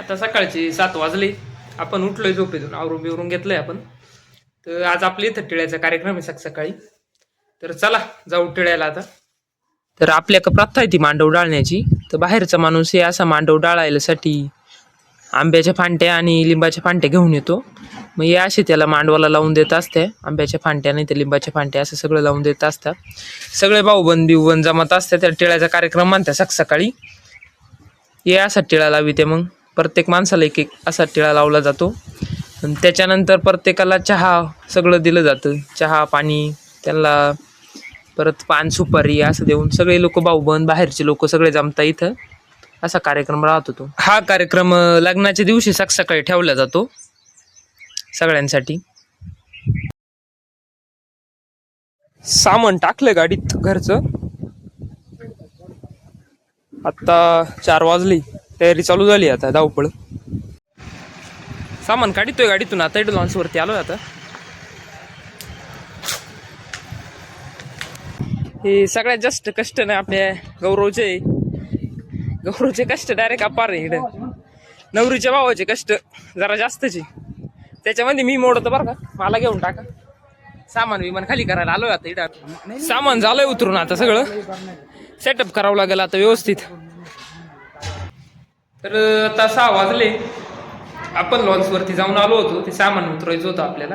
आता सकाळचे 7 वाजले. आपण उठलोय झोपेतून, आवरून बिवरून घेतलंय आपण. तर आज आपल्या इथं टिळ्याचा कार्यक्रम आहे सकाळी. तर चला जाऊ टिळ्याला आता. तर आपल्या का प्रथा आहे ती मांडव डाळण्याची. तर बाहेरचा माणूस हे असा मांडव डाळायसाठी आंब्याच्या फांट्या आणि लिंबाच्या फांट्या घेऊन येतो. मग हे असे त्याला मांडवाला लावून देत असते. आंब्याच्या फांट्या नाही तर लिंबाच्या फांट्या असं सगळं लावून देत असतात. सगळे भाऊबंद बिवबंद जमत असतात. त्या टिळ्याचा कार्यक्रम म्हणतात सकाळी. हे असा टिळा लाविते. मग प्रत्येक माणसाला एक एक असा टिळा लावला जातो. आणि त्याच्यानंतर प्रत्येकाला चहा सगळं दिलं जातं. चहा पाणी त्यांना परत पान सुपारी असं देऊन सगळे लोक भाऊबंद बाहेरचे लोक सगळे जमता इथं. असा कार्यक्रम राहतो तो. हा कार्यक्रम लग्नाच्या दिवशी सकाळी ठेवला जातो सगळ्यांसाठी. सामान टाकलं गाडीत घरचं. आता 4 वाजले. तयारी चालू झाली आता धावपळ. सामान काढतोय गाडीतून. आता इथं लॉन्सवरती आलोय आता. हे सगळ्यात जास्त कष्ट नाही आपल्या गौरवचे कष्ट डायरेक्ट अपार आहे. इकडे नवरीच्या भावाचे कष्ट जरा जास्तचे. त्याच्यामध्ये मी मोडतो बरं का. मला घेऊन टाका. सामान विमान खाली करायला आलोय आता. इकडं सामान झालंय उतरून. आता सगळं सेटअप करावं लागेल आता व्यवस्थित. तर आता 6 वाजले. आपण लॉन्सवरती जाऊन आलो होतो. ते सामान उतरायचं होतं आपल्याला.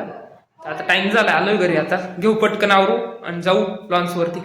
आता टाइम झाला. आलोय घरी आता. घेऊ पटकन आवरू आणि जाऊ लॉन्सवरती.